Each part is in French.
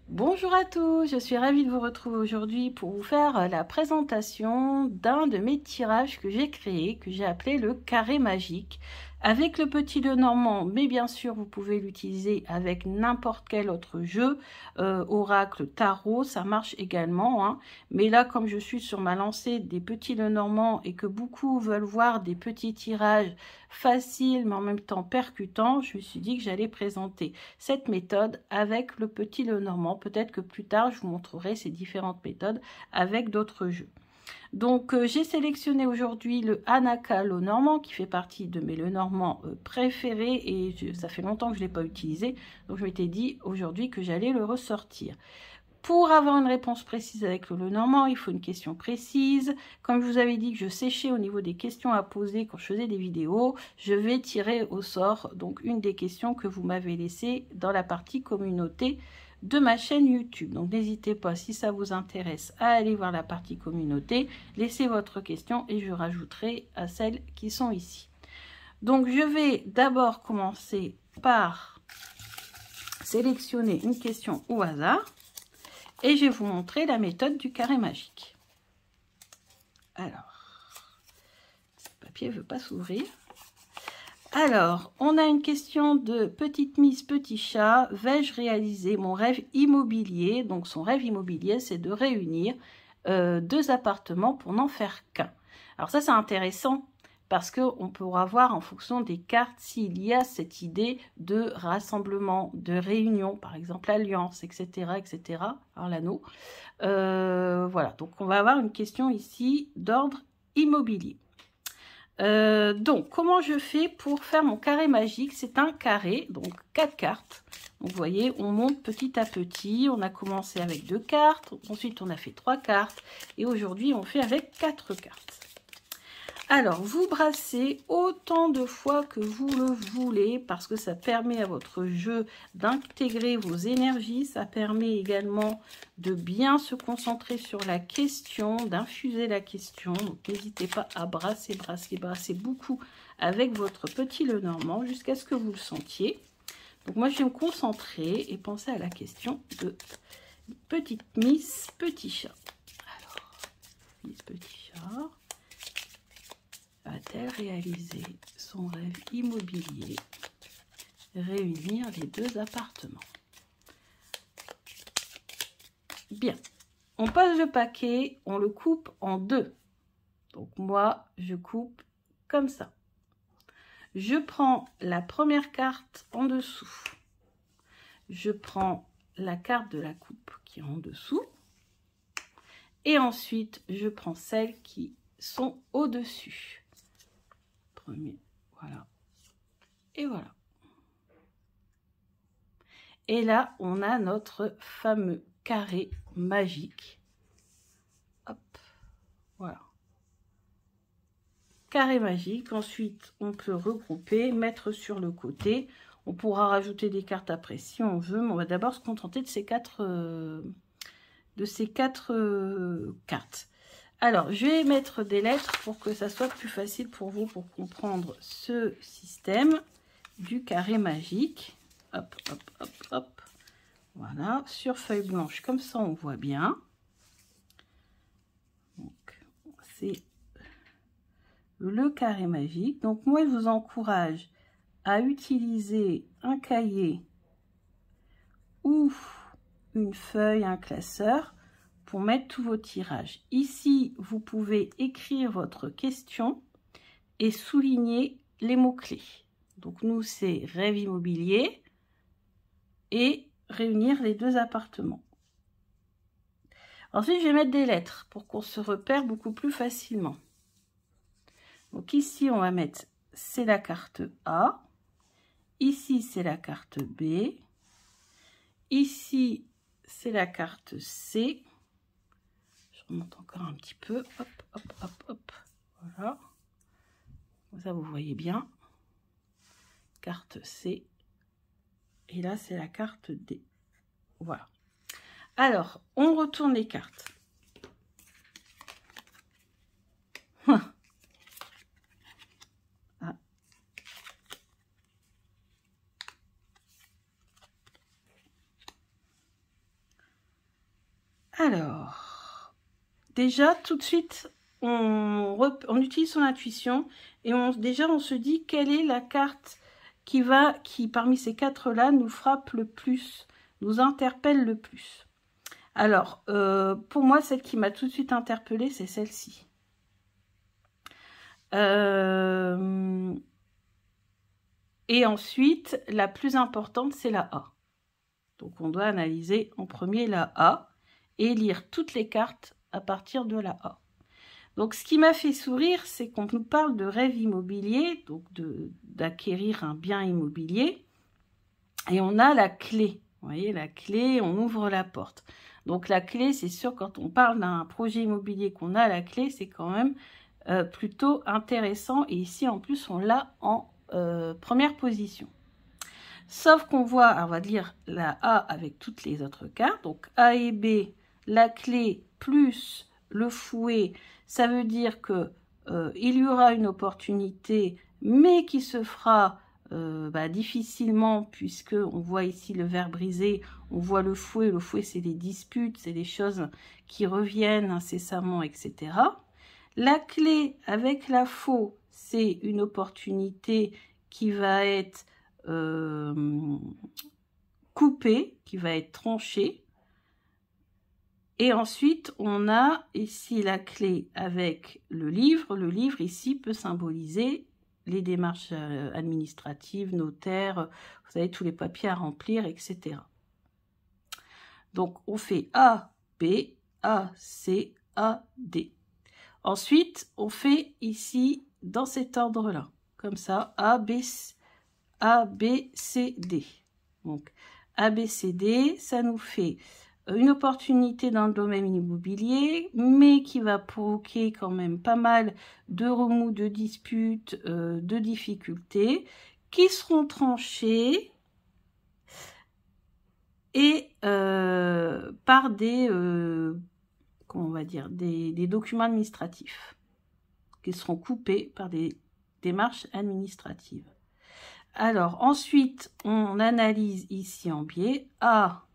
Bonjour à tous, je suis ravie de vous retrouver aujourd'hui pour vous faire la présentation d'un de mes tirages que j'ai créé, que j'ai appelé le carré magique, avec le petit Lenormand, mais bien sûr vous pouvez l'utiliser avec n'importe quel autre jeu, oracle, tarot, ça marche également, hein. Mais là comme je suis sur ma lancée des petits Lenormand et que beaucoup veulent voir des petits tirages faciles mais en même temps percutants, je me suis dit que j'allais présenter cette méthode avec le petit Lenormand. Peut-être que plus tard je vous montrerai ces différentes méthodes avec d'autres jeux. Donc j'ai sélectionné aujourd'hui le Anaka Lenormand qui fait partie de mes Lenormand préférés et ça fait longtemps que je ne l'ai pas utilisé, donc je m'étais dit aujourd'hui que j'allais le ressortir. Pour avoir une réponse précise avec le Lenormand, il faut une question précise. Comme je vous avais dit que je séchais au niveau des questions à poser quand je faisais des vidéos, je vais tirer au sort donc une des questions que vous m'avez laissées dans la partie communauté de ma chaîne YouTube. Donc n'hésitez pas, si ça vous intéresse, à aller voir la partie communauté, laissez votre question et je rajouterai à celles qui sont ici. Donc je vais d'abord commencer par sélectionner une question au hasard. Et je vais vous montrer la méthode du carré magique. Alors, le papier ne veut pas s'ouvrir. Alors, on a une question de Petite Miss Petit Chat. Vais-je réaliser mon rêve immobilier? Donc, son rêve immobilier, c'est de réunir 2 appartements pour n'en faire qu'un. Alors ça, c'est intéressant parce qu'on pourra voir en fonction des cartes s'il y a cette idée de rassemblement, de réunion, par exemple alliance, etc. etc. Alors l'anneau. Voilà, donc on va avoir une question ici d'ordre immobilier. Donc, comment je fais pour faire mon carré magique? C'est un carré, donc 4 cartes. Donc, vous voyez, on monte petit à petit. On a commencé avec 2 cartes. Ensuite, on a fait 3 cartes. Et aujourd'hui, on fait avec 4 cartes. Alors, vous brassez autant de fois que vous le voulez parce que ça permet à votre jeu d'intégrer vos énergies. Ça permet également de bien se concentrer sur la question, d'infuser la question. Donc, n'hésitez pas à brasser, brasser, brasser beaucoup avec votre petit Lenormand jusqu'à ce que vous le sentiez. Donc, moi, je vais me concentrer et penser à la question de Petite Miss Petit Chat. Alors, Miss Petit Chat... va-t-elle réaliser son rêve immobilier, réunir les 2 appartements? Bien, on passe le paquet, on le coupe en 2. Donc moi, je coupe comme ça. Je prends la première carte en dessous. Je prends la carte de la coupe qui est en dessous. Et ensuite, je prends celles qui sont au-dessus. Premier, voilà, et voilà. Et là, on a notre fameux carré magique. Hop, voilà. Carré magique. Ensuite, on peut regrouper, mettre sur le côté. On pourra rajouter des cartes après si on veut, mais on va d'abord se contenter de ces 4 cartes. Alors, je vais mettre des lettres pour que ça soit plus facile pour vous pour comprendre ce système du carré magique. Hop, hop, hop, hop. Voilà, sur feuille blanche, comme ça on voit bien. Donc, c'est le carré magique. Donc, moi, je vous encourage à utiliser un cahier ou une feuille, un classeur, pour mettre tous vos tirages. Ici, vous pouvez écrire votre question et souligner les mots-clés. Donc, nous, c'est rêve immobilier et réunir les 2 appartements. Ensuite, je vais mettre des lettres pour qu'on se repère beaucoup plus facilement. Donc, ici, on va mettre, c'est la carte A. Ici, c'est la carte B. Ici, c'est la carte C. Je remonte encore un petit peu. Hop, hop, hop, hop. Voilà. Comme ça, vous voyez bien. Carte C. Et là, c'est la carte D. Voilà. Alors, on retourne les cartes. Ah. Alors, déjà, tout de suite, on utilise son intuition et déjà, on se dit quelle est la carte qui, parmi ces quatre-là, nous frappe le plus, nous interpelle le plus. Alors, pour moi, celle qui m'a tout de suite interpellée, c'est celle-ci. Et ensuite, la plus importante, c'est la A. Donc, on doit analyser en premier la A et lire toutes les cartes à partir de la A. Donc, ce qui m'a fait sourire, c'est qu'on nous parle de rêve immobilier, donc d'acquérir un bien immobilier. Et on a la clé. Vous voyez, la clé, on ouvre la porte. Donc, la clé, c'est sûr, quand on parle d'un projet immobilier qu'on a la clé, c'est quand même plutôt intéressant. Et ici, en plus, on l'a en première position. Sauf qu'on voit, alors on va lire la A avec toutes les autres cartes. Donc, A et B, la clé plus le fouet, ça veut dire que il y aura une opportunité, mais qui se fera difficilement, puisque on voit ici le verre brisé, on voit le fouet c'est des disputes, c'est des choses qui reviennent incessamment, etc. La clé avec la faux, c'est une opportunité qui va être coupée, qui va être tranchée. Et ensuite, on a ici la clé avec le livre. Le livre, ici, peut symboliser les démarches administratives, notaires, vous savez, tous les papiers à remplir, etc. Donc, on fait A, B, A, C, A, D. Ensuite, on fait ici, dans cet ordre-là, comme ça, A, B, C, D. Donc, A, B, C, D, ça nous fait une opportunité dans le domaine immobilier, mais qui va provoquer quand même pas mal de remous, de disputes, de difficultés, qui seront tranchées et par des, comment on va dire, des documents administratifs, qui seront coupés par des démarches administratives. Alors, ensuite, on analyse ici en biais A,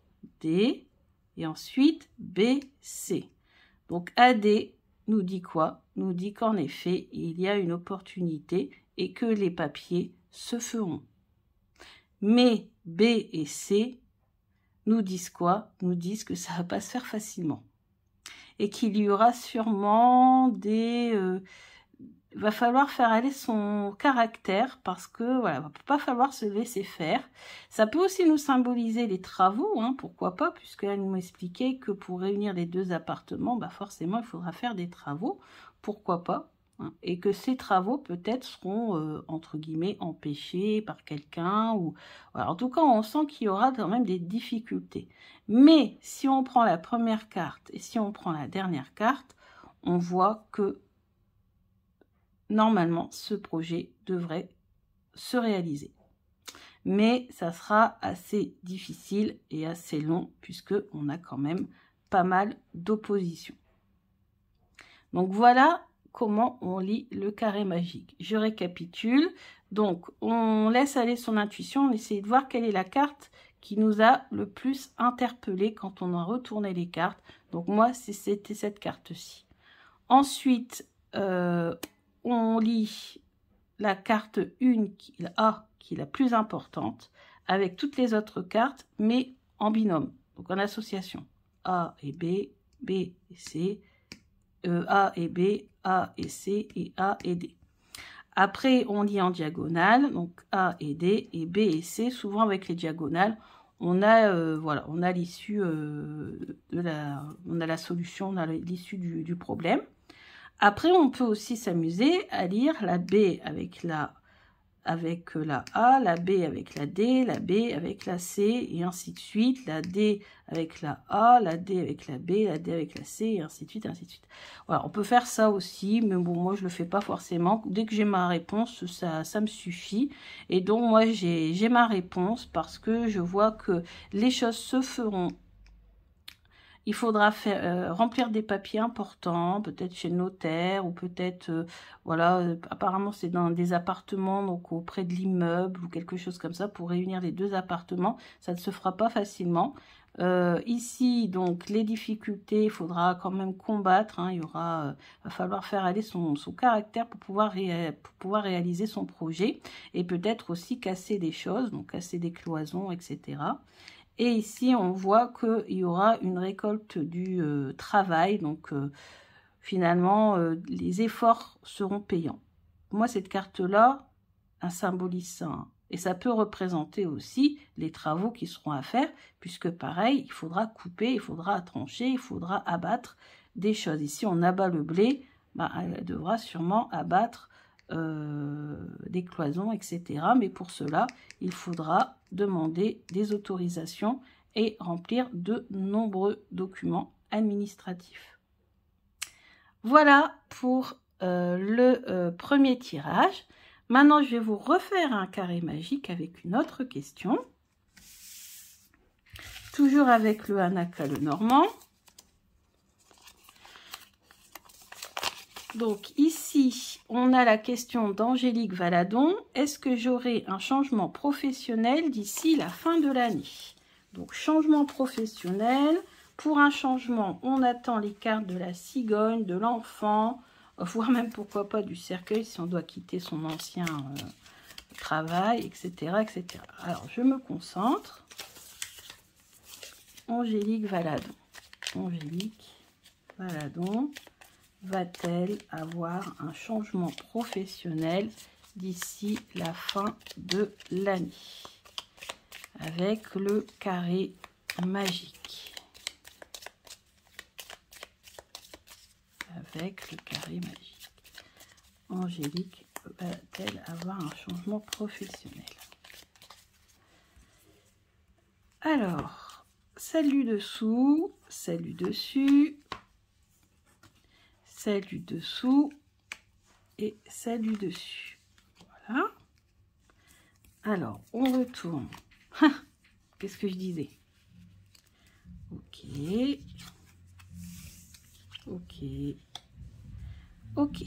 D, et ensuite B, C. Donc AD nous dit quoi? Nous dit qu'en effet, il y a une opportunité et que les papiers se feront. Mais B et C nous disent quoi? Nous disent que ça ne va pas se faire facilement. Et qu'il y aura sûrement des... il va falloir faire aller son caractère parce que voilà, il ne va pas falloir se laisser faire. Ça peut aussi nous symboliser les travaux, hein, pourquoi pas, puisqu'elle nous expliquait que pour réunir les deux appartements, forcément il faudra faire des travaux, pourquoi pas, hein, et que ces travaux peut-être seront entre guillemets empêchés par quelqu'un ou voilà. En tout cas, on sent qu'il y aura quand même des difficultés. Mais si on prend la première carte et si on prend la dernière carte, on voit que normalement, ce projet devrait se réaliser. Mais ça sera assez difficile et assez long puisqu'on a quand même pas mal d'opposition. Donc voilà comment on lit le carré magique. Je récapitule. Donc on laisse aller son intuition, on essaie de voir quelle est la carte qui nous a le plus interpellé quand on a retourné les cartes. Donc moi, c'était cette carte-ci. Ensuite, on lit la carte 1 qui est la plus importante avec toutes les autres cartes, mais en binôme, donc en association. A et B, B et C, A et B, A et C et A et D. Après, on lit en diagonale, donc A et D et B et C, souvent avec les diagonales. On a voilà, on a l'issue on a la solution, on a l'issue du problème. Après, on peut aussi s'amuser à lire la B avec la A, la B avec la D, la B avec la C, et ainsi de suite, la D avec la A, la D avec la B, la D avec la C, et ainsi de suite, ainsi de suite. Voilà, on peut faire ça aussi, mais bon, moi, je le fais pas forcément. Dès que j'ai ma réponse, ça me suffit. Et donc, moi, j'ai ma réponse parce que je vois que les choses se feront. Il faudra faire, remplir des papiers importants, peut-être chez le notaire, ou peut-être, voilà, apparemment c'est dans des appartements, donc auprès de l'immeuble, ou quelque chose comme ça, pour réunir les deux appartements. Ça ne se fera pas facilement, Ici, donc, les difficultés, il faudra quand même combattre. Hein, il va falloir faire aller son caractère pour pouvoir réaliser son projet. Et peut-être aussi casser des choses, donc casser des cloisons, etc. Et ici, on voit qu'il y aura une récolte du travail. Donc, finalement, les efforts seront payants. Moi, cette carte-là, elle symbolise ça. Hein. Et ça peut représenter aussi les travaux qui seront à faire, puisque pareil, il faudra couper, il faudra trancher, il faudra abattre des choses. Ici, on abat le blé, bah, elle devra sûrement abattre des cloisons, etc. Mais pour cela, il faudra demander des autorisations et remplir de nombreux documents administratifs. Voilà pour le premier tirage. Maintenant, je vais vous refaire un carré magique avec une autre question. Toujours avec le Hanaka le Normand. Donc ici, on a la question d'Angélique Valadon. Est-ce que j'aurai un changement professionnel d'ici la fin de l'année? Donc changement professionnel. Pour un changement, on attend les cartes de la cigogne, de l'enfant, voire même pourquoi pas du cercueil si on doit quitter son ancien travail, etc., etc. Alors, je me concentre. Angélique Valadon. Angélique Valadon va-t-elle avoir un changement professionnel d'ici la fin de l'année? Avec le carré magique. Avec le carré magique. Angélique va-t-elle avoir un changement professionnel? Alors, celle du dessous, celle du dessus, celle du dessous et celle du dessus. Voilà. Alors, on retourne. Qu'est-ce que je disais? Ok. Ok. Ok.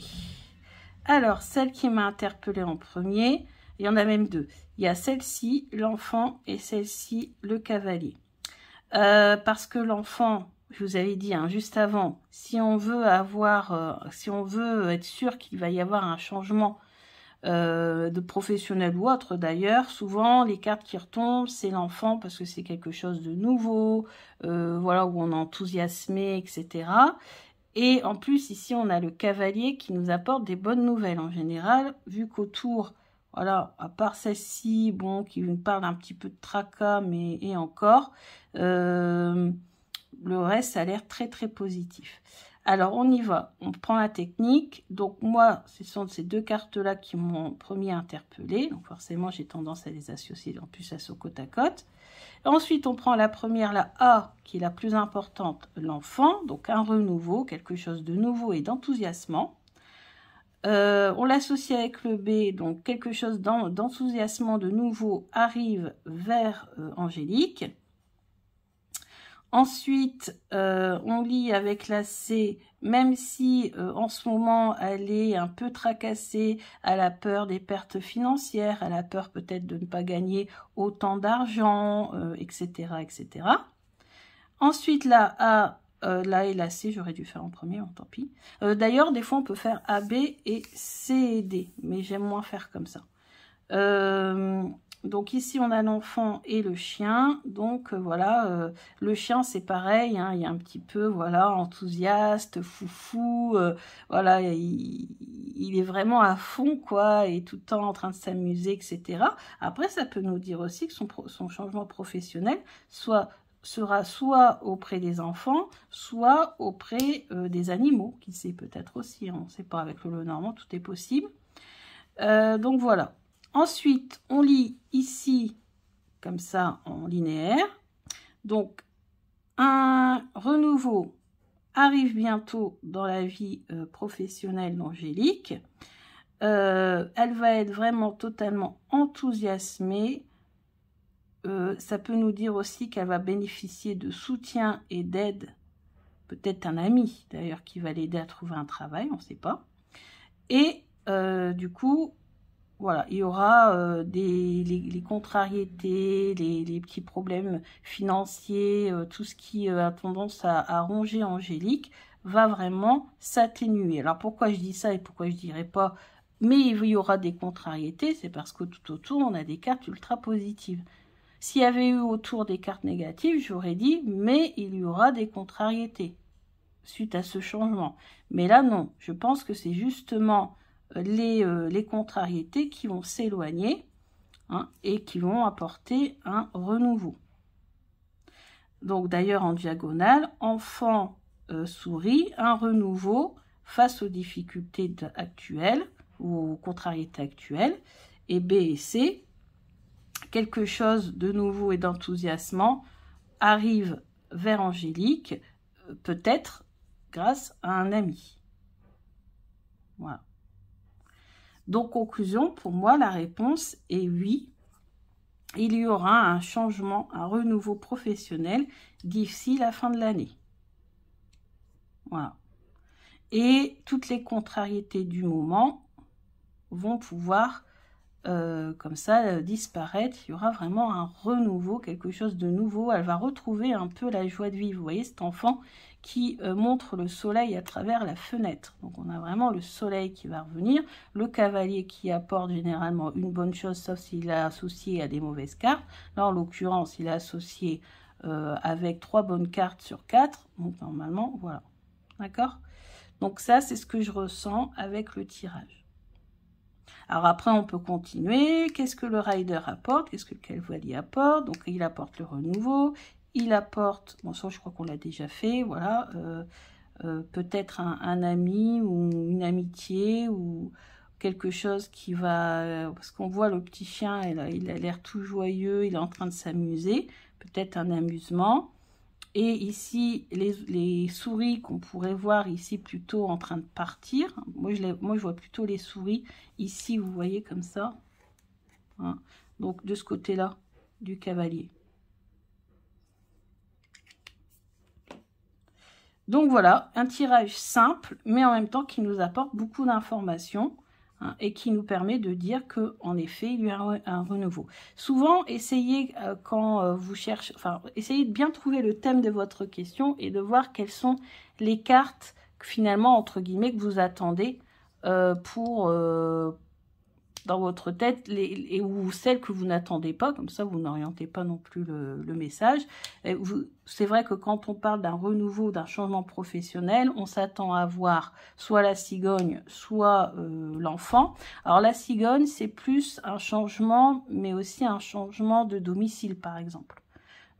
Alors, celle qui m'a interpellée en premier, il y en a même deux. Il y a celle-ci, l'enfant, et celle-ci, le cavalier. Parce que l'enfant, je vous avais dit hein, juste avant, si on veut être sûr qu'il va y avoir un changement de professionnel ou autre d'ailleurs, souvent les cartes qui retombent, c'est l'enfant parce que c'est quelque chose de nouveau, voilà, où on est enthousiasmé, etc. Et en plus, ici, on a le cavalier qui nous apporte des bonnes nouvelles en général, vu qu'autour, voilà, à part celle-ci, bon, qui nous parle un petit peu de tracas, mais et encore, le reste, ça a l'air très, très positif. Alors, on y va. On prend la technique. Donc, moi, ce sont ces deux cartes-là qui m'ont premier interpellée. Donc, forcément, j'ai tendance à les associer en plus à ce côte à côte. Ensuite, on prend la première, la A, qui est la plus importante, l'enfant. Donc, un renouveau, quelque chose de nouveau et d'enthousiasmant. On l'associe avec le B, donc quelque chose d'enthousiasmant, de nouveau, arrive vers Angélique. Ensuite, on lit avec la C, même si en ce moment, elle est un peu tracassée, elle a peur des pertes financières, elle a peur peut-être de ne pas gagner autant d'argent, etc., etc. Ensuite, la A, la et la C, j'aurais dû faire en premier, bon, tant pis. D'ailleurs, des fois, on peut faire A, B et C et D, mais j'aime moins faire comme ça. Donc ici, on a l'enfant et le chien. Donc voilà, le chien, c'est pareil. Hein, il y a un petit peu, voilà, enthousiaste, foufou. Voilà, il est vraiment à fond, quoi, et tout le temps en train de s'amuser, etc. Après, ça peut nous dire aussi que son changement professionnel sera soit auprès des enfants, soit auprès des animaux, qui sait peut-être aussi. Hein, on ne sait pas, avec le Normand, tout est possible. Donc voilà. Ensuite, on lit ici, comme ça, en linéaire. Donc, un renouveau arrive bientôt dans la vie professionnelle d'Angélique. Elle va être vraiment totalement enthousiasmée. Ça peut nous dire aussi qu'elle va bénéficier de soutien et d'aide. Peut-être un ami, d'ailleurs, qui va l'aider à trouver un travail, on ne sait pas. Et du coup, Voilà, il y aura les contrariétés, les petits problèmes financiers, tout ce qui a tendance à ronger Angélique va vraiment s'atténuer. Alors pourquoi je dis ça et pourquoi je dirais pas mais il y aura des contrariétés, c'est parce que tout autour on a des cartes ultra positives. S'il y avait eu autour des cartes négatives, j'aurais dit mais il y aura des contrariétés suite à ce changement. Mais là non, je pense que c'est justement les contrariétés qui vont s'éloigner hein, et qui vont apporter un renouveau. Donc d'ailleurs en diagonale, enfant souris, un renouveau face aux difficultés actuelles ou aux contrariétés actuelles. Et B et C, quelque chose de nouveau et d'enthousiasmant arrive vers Angélique, peut-être grâce à un ami. Voilà. Donc, conclusion, pour moi, la réponse est oui. Il y aura un changement, un renouveau professionnel d'ici la fin de l'année. Voilà. Et toutes les contrariétés du moment vont pouvoir, comme ça, disparaître. Il y aura vraiment un renouveau, quelque chose de nouveau. Elle va retrouver un peu la joie de vivre. Vous voyez, cet enfant qui montre le soleil à travers la fenêtre. Donc on a vraiment le soleil qui va revenir, le cavalier qui apporte généralement une bonne chose, sauf s'il est associé à des mauvaises cartes. Là en l'occurrence, il est associé avec 3 bonnes cartes sur 4, donc normalement, voilà. D'accord? Donc ça, c'est ce que je ressens avec le tirage. Alors après, on peut continuer. Qu'est-ce que le rider apporte? Qu'est-ce que le cavalier apporte? Donc il apporte le renouveau. Il apporte, bon ça je crois qu'on l'a déjà fait, voilà, peut-être un ami ou une amitié ou quelque chose qui va, parce qu'on voit le petit chien, il a l'air tout joyeux, il est en train de s'amuser, peut-être un amusement. Et ici, les souris qu'on pourrait voir ici plutôt en train de partir, moi je vois plutôt les souris ici, vous voyez comme ça, hein. Donc de ce côté-là du cavalier. Donc voilà, un tirage simple, mais en même temps qui nous apporte beaucoup d'informations hein, et qui nous permet de dire qu'en effet, il y a un renouveau. Souvent, essayez quand vous cherchez, enfin, essayez de bien trouver le thème de votre question et de voir quelles sont les cartes finalement, entre guillemets, que vous attendez pour dans votre tête ou celles que vous n'attendez pas, comme ça vous n'orientez pas non plus le message. C'est vrai que quand on parle d'un renouveau, d'un changement professionnel, on s'attend à voir soit la cigogne, soit l'enfant. Alors la cigogne, c'est plus un changement, mais aussi un changement de domicile, par exemple.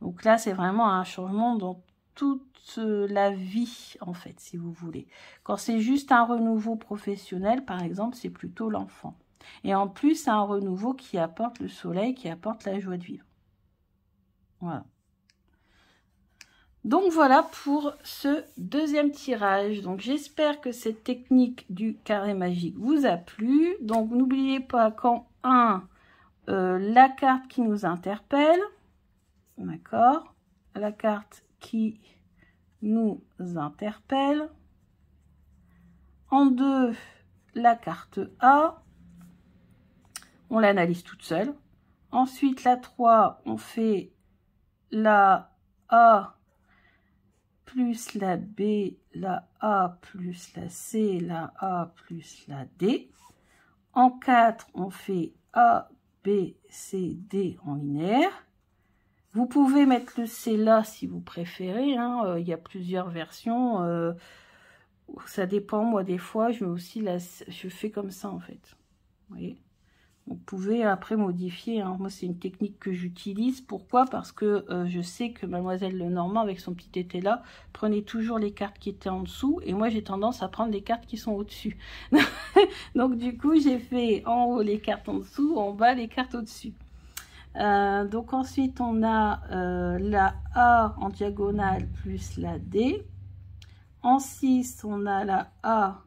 Donc là, c'est vraiment un changement dans toute la vie, en fait, si vous voulez. Quand c'est juste un renouveau professionnel, par exemple, c'est plutôt l'enfant. Et en plus, c'est un renouveau qui apporte le soleil, qui apporte la joie de vivre. Voilà. Donc voilà pour ce deuxième tirage. Donc j'espère que cette technique du carré magique vous a plu. Donc n'oubliez pas qu'en 1, la carte qui nous interpelle. D'accord? La carte qui nous interpelle. En 2, la carte A. On l'analyse toute seule. Ensuite, la 3, on fait la A plus la B, la A plus la C, la A plus la D. En 4, on fait A, B, C, D en linéaire. Vous pouvez mettre le C là si vous préférez. Hein. Il y a plusieurs versions. Ça dépend. Moi, des fois, je mets aussi je fais comme ça en fait. Vous voyez? Vous pouvez après modifier, hein. Moi c'est une technique que j'utilise. Pourquoi? Parce que je sais que Mademoiselle Lenormand avec son petit été là prenait toujours les cartes qui étaient en dessous et moi j'ai tendance à prendre les cartes qui sont au-dessus. Donc du coup j'ai fait en haut les cartes en dessous, en bas les cartes au-dessus. Donc ensuite on a la A en diagonale plus la D. En 6 on a la A,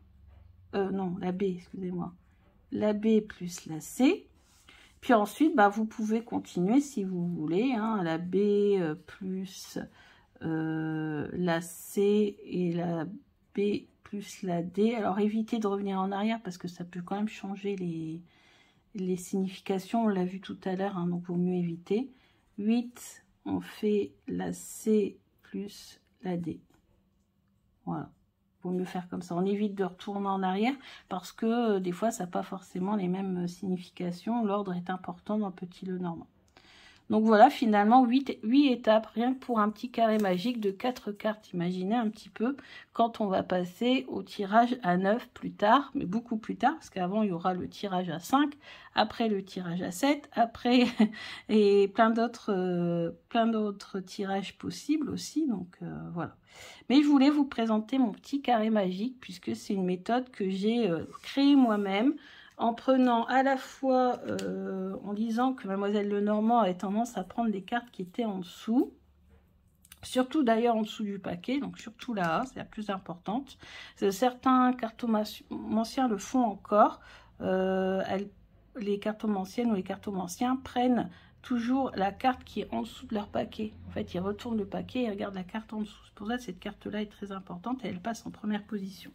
non la B excusez-moi. La B plus la C. Puis ensuite, bah, vous pouvez continuer si vous voulez. Hein, la B plus la C et la B plus la D. Alors, évitez de revenir en arrière parce que ça peut quand même changer les significations, on l'a vu tout à l'heure, hein, donc vaut mieux éviter. 8, on fait la C plus la D. Voilà. Vaut mieux faire comme ça. On évite de retourner en arrière parce que des fois, ça n'a pas forcément les mêmes significations. L'ordre est important dans le petit le normand. Donc voilà, finalement, 8 étapes, rien que pour un petit carré magique de 4 cartes. Imaginez un petit peu quand on va passer au tirage à 9 plus tard, mais beaucoup plus tard, parce qu'avant, il y aura le tirage à 5, après le tirage à 7, après, et plein d'autres tirages possibles aussi. Donc voilà. Mais je voulais vous présenter mon petit carré magique, puisque c'est une méthode que j'ai créée moi-même, en prenant à la fois, en disant que Mademoiselle Lenormand avait tendance à prendre des cartes qui étaient en dessous, surtout d'ailleurs en dessous du paquet, donc surtout là, c'est la plus importante. Certains cartomanciens le font encore, les cartomanciennes ou les cartomanciens prennent toujours la carte qui est en dessous de leur paquet. En fait, ils retournent le paquet et regardent la carte en dessous. C'est pour ça que cette carte-là est très importante et elle passe en première position.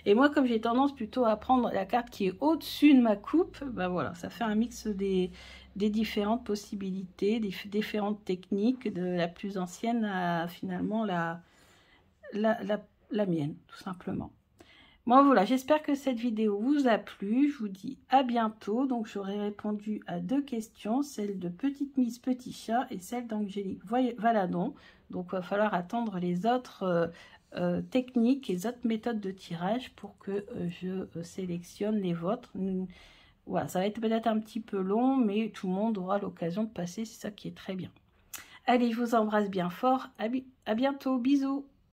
Et moi, comme j'ai tendance plutôt à prendre la carte qui est au-dessus de ma coupe, ben voilà, ça fait un mix des différentes possibilités, des différentes techniques, de la plus ancienne à finalement la mienne, tout simplement. Bon, voilà, j'espère que cette vidéo vous a plu. Je vous dis à bientôt. Donc, j'aurai répondu à 2 questions, celle de Petite Miss Petit Chat et celle d'Angélique Valadon. Donc, il va falloir attendre les autres techniques, les autres méthodes de tirage pour que je sélectionne les vôtres. Voilà, ça va être peut-être un petit peu long, mais tout le monde aura l'occasion de passer, c'est ça qui est très bien. Allez, je vous embrasse bien fort, à bientôt, bisous.